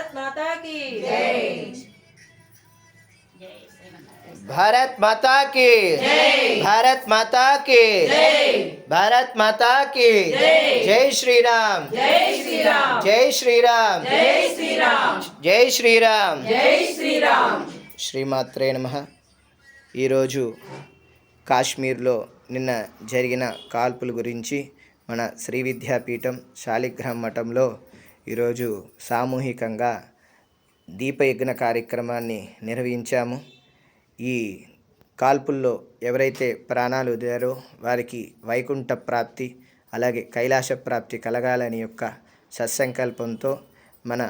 भारत माता की जय। भारत माता की जय। भारत माता की जय। भारत माता की जय। जय श्री राम जय श्री राम। जय श्री राम जय श्री राम। जय श्री राम जय श्री राम। శ్రీమాత్రే నమః. ఈరోజు కాశ్మీర్లో నిన్న జరిగిన కాల్పుల గురించి మన శ్రీ విద్యాపీఠం శాలిగ్రామ్ మఠంలో ఈరోజు సామూహికంగా దీపయజ్ఞ కార్యక్రమాన్ని నిర్వహించాము. ఈ కాల్పుల్లో ఎవరైతే ప్రాణాలు వదిలారో వారికి వైకుంఠ ప్రాప్తి అలాగే కైలాస ప్రాప్తి కలగాలని యొక్క సత్సంకల్పంతో మన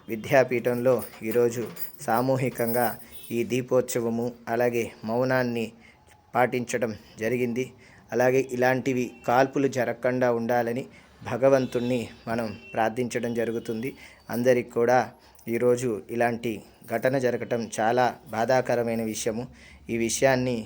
విద్యాపీఠంలో ఈరోజు సామూహికంగా ఈ దీపోత్సవము అలాగే మౌనాన్ని పాటించడం జరిగింది. అలాగే ఇలాంటివి కాల్పులు జరగకుండా ఉండాలని భగవంతుణ్ణి మనం ప్రార్థించడం జరుగుతుంది. అందరికి కూడా ఈరోజు ఇలాంటి ఘటన జరగటం చాలా బాధాకరమైన విషయము. ఈ విషయాన్ని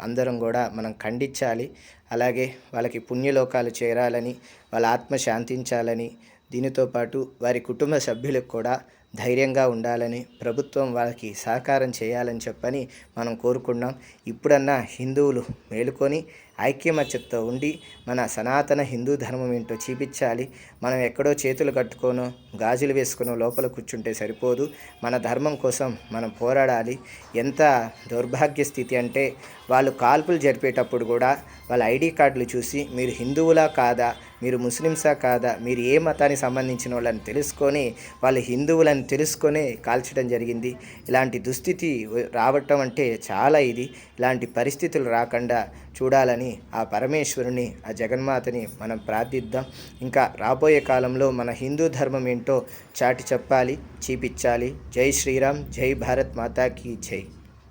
అందరం కూడా మనం ఖండించాలి. అలాగే వాళ్ళకి పుణ్యలోకాలు చేరాలని, వాళ్ళ ఆత్మ శాంతించాలని, దీనితో పాటు వారి కుటుంబ సభ్యులకు కూడా ధైర్యంగా ఉండాలని, ప్రభుత్వం వాళ్ళకి సహకారం చేయాలని చెప్పని మనం కోరుకున్నాం. ఇప్పుడన్నా హిందువులు మేలుకొని ఐక్యమత్యతో ఉండి మన సనాతన హిందూ ధర్మం ఏంటో చూపించాలి. మనం ఎక్కడో చేతులు కట్టుకోనో గాజులు వేసుకునో లోపల కూర్చుంటే సరిపోదు. మన ధర్మం కోసం మనం పోరాడాలి. ఎంత దౌర్భాగ్య స్థితి అంటే వాళ్ళు కాల్పులు జరిపేటప్పుడు కూడా వాళ్ళ ఐడి కార్డులు చూసి మీరు హిందువులా కాదా, మీరు ముస్లిమ్సా కాదా, మీరు ఏ మతానికి సంబంధించిన వాళ్ళని తెలుసుకొని వాళ్ళు హిందువులని తెలుసుకొని కాల్చడం జరిగింది. ఇలాంటి దుస్థితి రావటం అంటే చాలా ఇలాంటి పరిస్థితులు రాకుండా చూడాలని ఆ పరమేశ్వరుని, ఆ జగన్మాతని మనం ప్రార్థిద్దాం. ఇంకా రాబోయే కాలంలో మన హిందూ ధర్మం ఏంటో చాటి చెప్పాలి, చూపించాలి. జై శ్రీరామ్, జై భారత్ మాతా కీ జై.